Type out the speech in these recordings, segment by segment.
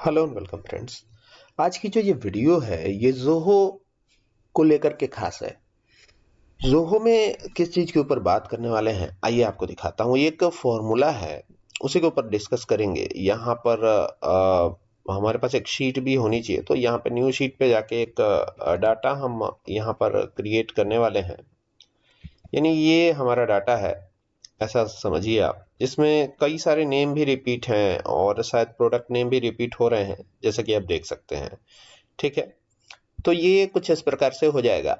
Hello and welcome friends. आज की जो ये वीडियो है ये जोहो को लेकर के खास है। जोहो में किस चीज के ऊपर बात करने वाले हैं आइए आपको दिखाता हूँ। ये एक फॉर्मूला है, उसी के ऊपर डिस्कस करेंगे। यहाँ पर हमारे पास एक शीट भी होनी चाहिए, तो यहाँ पे न्यू शीट पे जाके एक डाटा हम यहाँ पर क्रिएट करने वाले हैं। यानी ये हमारा डाटा है, ऐसा समझिए आप। इसमें कई सारे नेम भी रिपीट हैं और शायद प्रोडक्ट नेम भी रिपीट हो रहे हैं, जैसे कि आप देख सकते हैं। ठीक है, तो ये कुछ इस प्रकार से हो जाएगा।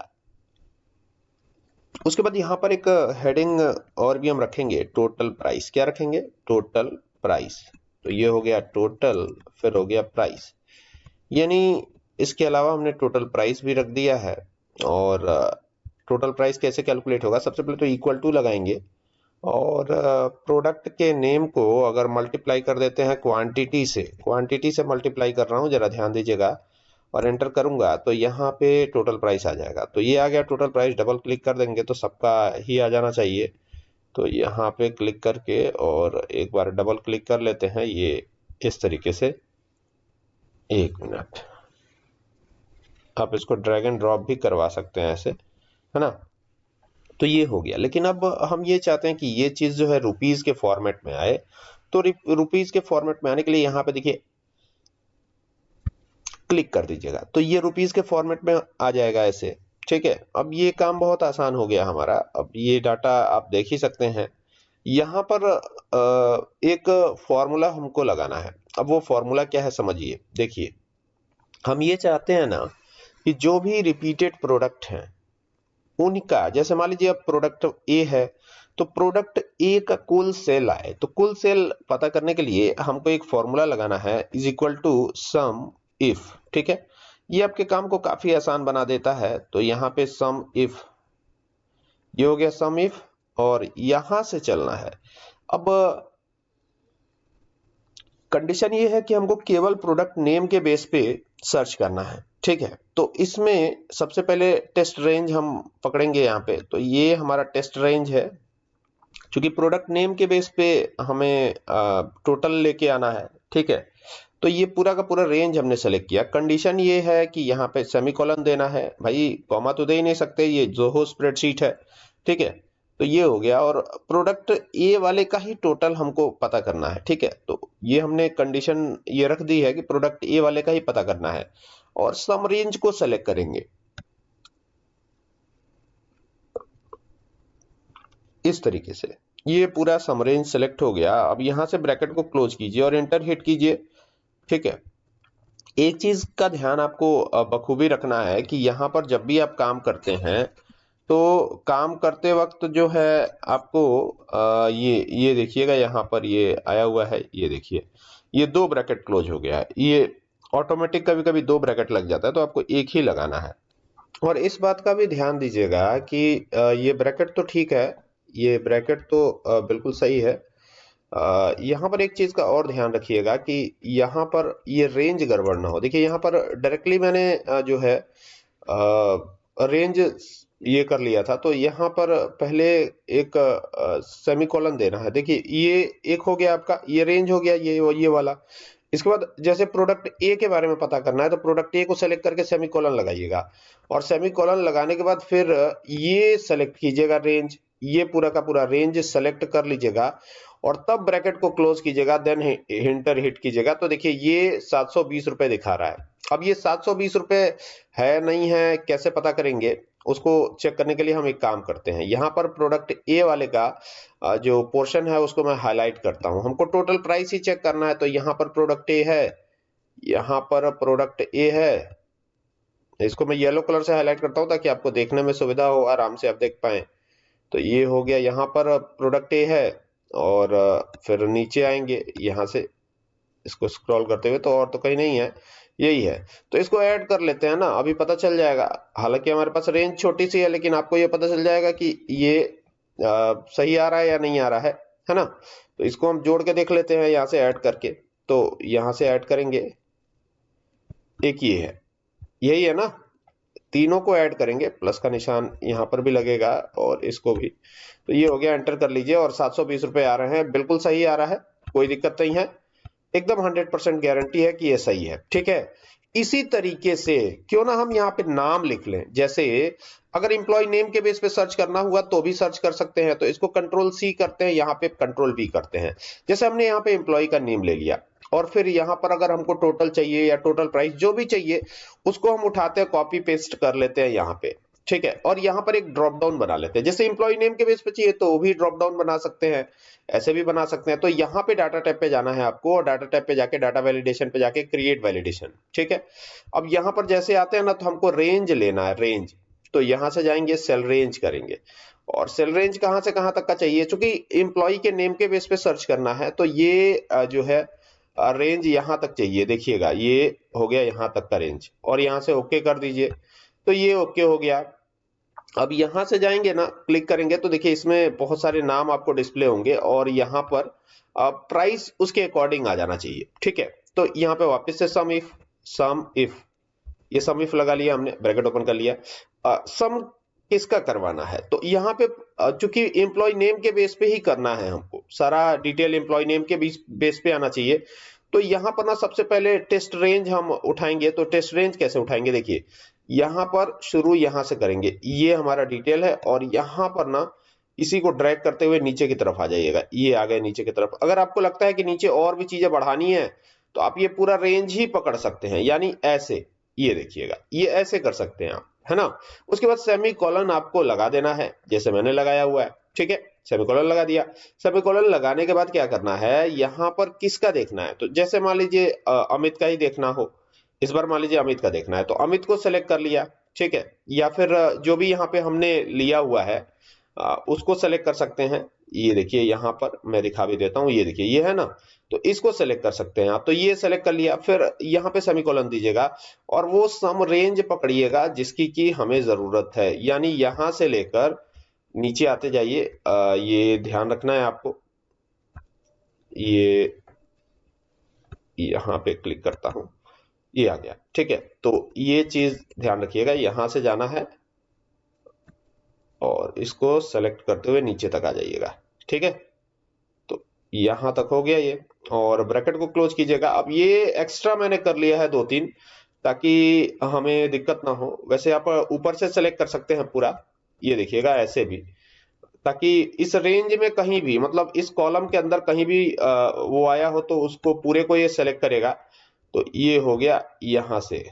उसके बाद यहाँ पर एक हेडिंग और भी हम रखेंगे, टोटल प्राइस। क्या रखेंगे? Total price. तो ये हो गया टोटल, फिर हो गया प्राइस। यानी इसके अलावा हमने टोटल प्राइस भी रख दिया है। और टोटल प्राइस कैसे कैलकुलेट होगा? सबसे पहले तो इक्वल टू लगाएंगे और प्रोडक्ट के नेम को अगर मल्टीप्लाई कर देते हैं क्वांटिटी से मल्टीप्लाई कर रहा हूँ, जरा ध्यान दीजिएगा, और एंटर करूंगा तो यहाँ पे टोटल प्राइस आ जाएगा। तो ये आ गया टोटल प्राइस। डबल क्लिक कर देंगे तो सबका ही आ जाना चाहिए। तो यहाँ पे क्लिक करके और एक बार डबल क्लिक कर लेते हैं, ये इस तरीके से। एक मिनट, आप इसको ड्रैग एंड ड्रॉप भी करवा सकते हैं ऐसे, है ना। तो ये हो गया। लेकिन अब हम ये चाहते हैं कि ये चीज जो है रुपीज के फॉर्मेट में आए। तो रुपीज के फॉर्मेट में आने के लिए यहाँ पे देखिए क्लिक कर दीजिएगा, तो ये रुपीज के फॉर्मेट में आ जाएगा ऐसे। ठीक है, अब ये काम बहुत आसान हो गया हमारा। अब ये डाटा आप देख ही सकते हैं। यहाँ पर एक फॉर्मूला हमको लगाना है। अब वो फॉर्मूला क्या है समझिए। देखिए, हम ये चाहते हैं ना कि जो भी रिपीटेड प्रोडक्ट हैं उनका, जैसे मान लीजिए अब प्रोडक्ट ए है, तो प्रोडक्ट ए का कुल सेल आए। तो कुल सेल पता करने के लिए हमको एक फॉर्मूला लगाना है, is equal to sum if. ठीक है, ये आपके काम को काफी आसान बना देता है। तो यहाँ पे सम इफ, ये हो गया सम इफ, और यहां से चलना है। अब कंडीशन ये है कि हमको केवल प्रोडक्ट नेम के बेस पे सर्च करना है। ठीक है, तो इसमें सबसे पहले टेस्ट रेंज हम पकड़ेंगे यहाँ पे। तो ये हमारा टेस्ट रेंज है, क्योंकि प्रोडक्ट नेम के बेस पे हमें टोटल लेके आना है। ठीक है, तो ये पूरा का पूरा रेंज हमने सेलेक्ट किया। कंडीशन ये है कि यहाँ पे सेमीकोलन देना है। भाई कॉमा तो दे ही नहीं सकते, ये जोहो स्प्रेडशीट है। ठीक है, तो ये हो गया। और प्रोडक्ट ए वाले का ही टोटल हमको पता करना है। ठीक है, तो ये हमने कंडीशन ये रख दी है कि प्रोडक्ट ए वाले का ही पता करना है। और सम रेंज को सेलेक्ट करेंगे इस तरीके से। ये पूरा सम रेंज सेलेक्ट हो गया। अब यहां से ब्रैकेट को क्लोज कीजिए और एंटर हिट कीजिए। ठीक है, एक चीज का ध्यान आपको बखूबी रखना है कि यहाँ पर जब भी आप काम करते हैं तो काम करते वक्त जो है आपको ये देखिएगा, यहाँ पर ये आया हुआ है, ये देखिए, ये दो ब्रैकेट क्लोज हो गया है। ये ऑटोमेटिक कभी कभी दो ब्रैकेट लग जाता है, तो आपको एक ही लगाना है। और इस बात का भी ध्यान दीजिएगा कि ये ब्रैकेट तो ठीक है, ये ब्रैकेट तो बिल्कुल सही है। यहाँ पर एक चीज का और ध्यान रखिएगा कि यहाँ पर ये रेंज गड़बड़ ना हो। देखिए यहाँ पर डायरेक्टली मैंने जो है रेंज ये कर लिया था, तो यहाँ पर पहले एक सेमीकोलन देना है। देखिए ये एक हो गया आपका, ये रेंज हो गया, ये वाला। इसके बाद जैसे प्रोडक्ट ए के बारे में पता करना है, तो प्रोडक्ट ए को सेलेक्ट करके सेमीकोलन लगाइएगा। और सेमीकोलन लगाने के बाद फिर ये सेलेक्ट कीजिएगा रेंज, ये पूरा का पूरा रेंज सेलेक्ट कर लीजिएगा और तब ब्रैकेट को क्लोज कीजिएगा, देन इंटर हिट कीजिएगा। तो देखिए ये 720 रुपए दिखा रहा है। अब ये 720 रुपए है नहीं है, कैसे पता करेंगे? उसको चेक करने के लिए हम एक काम करते हैं, यहाँ पर प्रोडक्ट ए वाले का जो पोर्शन है उसको मैं हाईलाइट करता हूँ। हमको टोटल प्राइस ही चेक करना है, तो यहाँ पर प्रोडक्ट ए है, यहाँ पर प्रोडक्ट ए है। इसको मैं येलो कलर से हाईलाइट करता हूँ ताकि आपको देखने में सुविधा हो, आराम से आप देख पाए। तो ये हो गया, यहाँ पर प्रोडक्ट ए है। और फिर नीचे आएंगे यहाँ से इसको स्क्रॉल करते हुए, तो और तो कहीं नहीं है, यही है। तो इसको ऐड कर लेते हैं ना, अभी पता चल जाएगा। हालांकि हमारे पास रेंज छोटी सी है, लेकिन आपको ये पता चल जाएगा कि ये सही आ रहा है या नहीं आ रहा है ना। तो इसको हम जोड़ के देख लेते हैं यहाँ से ऐड करके। तो यहाँ से ऐड करेंगे, एक ये है, यही है ना, तीनों को ऐड करेंगे, प्लस का निशान यहाँ पर भी लगेगा और इसको भी। तो ये हो गया, एंटर कर लीजिए और 720 रुपए आ रहे हैं, बिल्कुल सही आ रहा है, कोई दिक्कत नहीं है। एकदम 100% गारंटी है कि ये सही है, ठीक है। इसी तरीके से क्यों ना हम यहाँ पे नाम लिख लें, जैसे अगर एम्प्लॉय नेम के बेस पे सर्च करना हुआ तो भी सर्च कर सकते हैं, तो इसको कंट्रोल सी करते हैं, यहाँ पे कंट्रोल वी करते हैं। जैसे हमने यहाँ पे एम्प्लॉय का नेम ले लिया और फिर यहाँ पर अगर हमको टोटल चाहिए या टोटल प्राइस जो भी चाहिए उसको हम उठाते हैं, कॉपी पेस्ट कर लेते हैं यहाँ पे, ठीक है। और यहाँ पर एक ड्रॉप डाउन बना लेते हैं, जैसे एम्प्लॉय नेम के बेस पे चाहिए तो वो भी ड्रॉप डाउन बना सकते हैं, ऐसे भी बना सकते हैं। तो यहाँ पे डाटा टैब पे जाना है आपको और डाटा टैब पे जाके डाटा वैलिडेशन पे जाके क्रिएट वैलिडेशन, ठीक है। अब यहाँ पर जैसे आते हैं ना तो हमको रेंज लेना है, रेंज, तो यहाँ से जाएंगे सेल रेंज करेंगे और सेल रेंज कहाँ से कहाँ तक का चाहिए, चूंकि एम्प्लॉय के नेम के बेस पे सर्च करना है तो ये जो है रेंज यहाँ तक चाहिए, देखिएगा ये हो गया यहाँ तक का रेंज और यहाँ से ओके कर दीजिए, तो ये ओके हो गया। अब यहां से जाएंगे ना, क्लिक करेंगे तो देखिए इसमें बहुत सारे नाम आपको डिस्प्ले होंगे और यहाँ पर प्राइस उसके अकॉर्डिंग आ जाना चाहिए, ठीक है। तो यहाँ पे वापस से सम इफ ये सम इफ लगा लिया हमने, ब्रैकेट ओपन कर लिया। सम किसका करवाना है, तो यहाँ पे चूंकि एम्प्लॉय नेम के बेस पे ही करना है, हमको सारा डिटेल एम्प्लॉय नेम के बेस पे आना चाहिए। तो यहाँ पर ना सबसे पहले टेस्ट रेंज हम उठाएंगे, तो टेस्ट रेंज कैसे उठाएंगे, देखिए यहाँ पर शुरू यहाँ से करेंगे, ये हमारा डिटेल है और यहाँ पर ना इसी को ड्रैग करते हुए नीचे की तरफ आ जाइएगा, ये आ गए नीचे की तरफ। अगर आपको लगता है कि नीचे और भी चीजें बढ़ानी है तो आप ये पूरा रेंज ही पकड़ सकते हैं, यानी ऐसे, ये देखिएगा ये ऐसे कर सकते हैं आप, है ना। उसके बाद सेमी कॉलन आपको लगा देना है, जैसे मैंने लगाया हुआ है, ठीक है। सेमीकोलन लगा दिया। सेमीकोलन लगाने के बाद क्या करना है, यहाँ पर किसका देखना है, तो जैसे मान लीजिए अमित का ही देखना हो, इस बार मान लीजिए अमित का देखना है तो अमित को सेलेक्ट कर लिया, ठीक है। या फिर जो भी यहाँ पे हमने लिया हुआ है उसको सेलेक्ट कर सकते हैं। ये देखिए यहाँ पर मैं दिखा भी देता हूँ, ये देखिए ये है ना, तो इसको सेलेक्ट कर सकते हैं आप। तो ये सेलेक्ट कर लिया, फिर यहाँ पे सेमीकोलन दीजिएगा और वो सम रेंज पकड़िएगा जिसकी की हमें जरूरत है, यानी यहाँ से लेकर नीचे आते जाइए। ये ध्यान रखना है आपको, ये यहाँ पे क्लिक करता हूं, ये आ गया, ठीक है। तो ये चीज ध्यान रखिएगा, यहां से जाना है और इसको सेलेक्ट करते हुए नीचे तक आ जाइएगा, ठीक है। तो यहां तक हो गया ये, और ब्रैकेट को क्लोज कीजिएगा। अब ये एक्स्ट्रा मैंने कर लिया है 2-3 ताकि हमें दिक्कत ना हो। वैसे आप ऊपर से सेलेक्ट कर सकते हैं पूरा, ये देखिएगा ऐसे भी, ताकि इस रेंज में कहीं भी, मतलब इस कॉलम के अंदर कहीं भी वो आया हो तो उसको पूरे को ये सेलेक्ट करेगा। तो ये हो गया यहां से,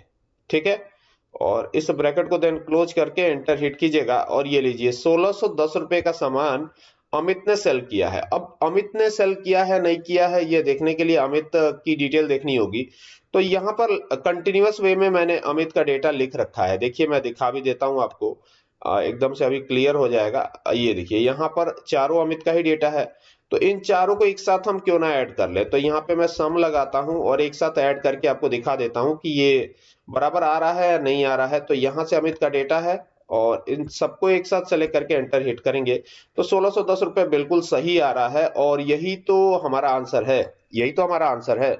ठीक है। और इस ब्रैकेट को देन क्लोज करके एंटर हिट कीजिएगा और ये लीजिए 1610 रुपए का सामान अमित ने सेल किया है। अब अमित ने सेल किया है नहीं किया है ये देखने के लिए अमित की डिटेल देखनी होगी। तो यहाँ पर कंटिन्यूअस वे में मैंने अमित का डेटा लिख रखा है, देखिए मैं दिखा भी देता हूँ आपको, एकदम से अभी क्लियर हो जाएगा। ये देखिए यहाँ पर चारों अमित का ही डेटा है, तो इन चारों को एक साथ हम क्यों ना ऐड कर ले। तो यहाँ पे मैं सम लगाता हूं और एक साथ ऐड करके आपको दिखा देता हूं कि ये बराबर आ रहा है या नहीं आ रहा है। तो यहाँ से अमित का डेटा है और इन सबको एक साथ सेलेक्ट करके एंटर हिट करेंगे तो 1610 रुपए बिल्कुल सही आ रहा है और यही तो हमारा आंसर है, यही तो हमारा आंसर है।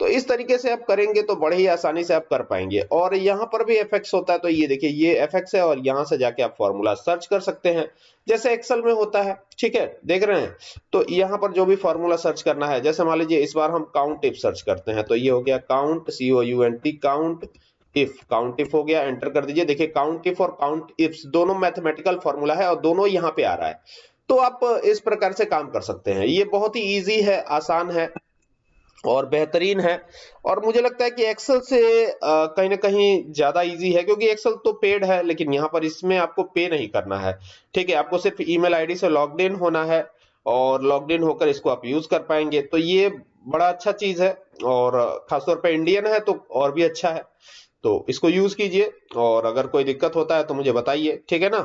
तो इस तरीके से आप करेंगे तो बड़े ही आसानी से आप कर पाएंगे। और यहाँ पर भी एफएक्स होता है, तो ये देखिए ये एफएक्स है और यहाँ से जाके आप फॉर्मूला सर्च कर सकते हैं जैसे एक्सेल में होता है, ठीक है, देख रहे हैं। तो यहाँ पर जो भी फॉर्मूला सर्च करना है, जैसे मान लीजिए इस बार हम काउंट इफ सर्च करते हैं, तो ये हो गया काउंट, COUNT, काउंट इफ हो गया, एंटर कर दीजिए। देखिए काउंट इफ और काउंट इफ दोनों मैथमेटिकल फॉर्मूला है और दोनों यहाँ पे आ रहा है। तो आप इस प्रकार से काम कर सकते हैं, ये बहुत ही इजी है, आसान है और बेहतरीन है। और मुझे लगता है कि एक्सेल से कहीं ना कहीं ज्यादा इजी है, क्योंकि एक्सेल तो पेड है लेकिन यहाँ पर इसमें आपको पे नहीं करना है, ठीक है। आपको सिर्फ ईमेल आईडी से लॉग्ड इन होना है और लॉग्ड इन होकर इसको आप यूज कर पाएंगे। तो ये बड़ा अच्छा चीज है और खासतौर पे इंडियन है तो और भी अच्छा है। तो इसको यूज कीजिए और अगर कोई दिक्कत होता है तो मुझे बताइए, ठीक है ना।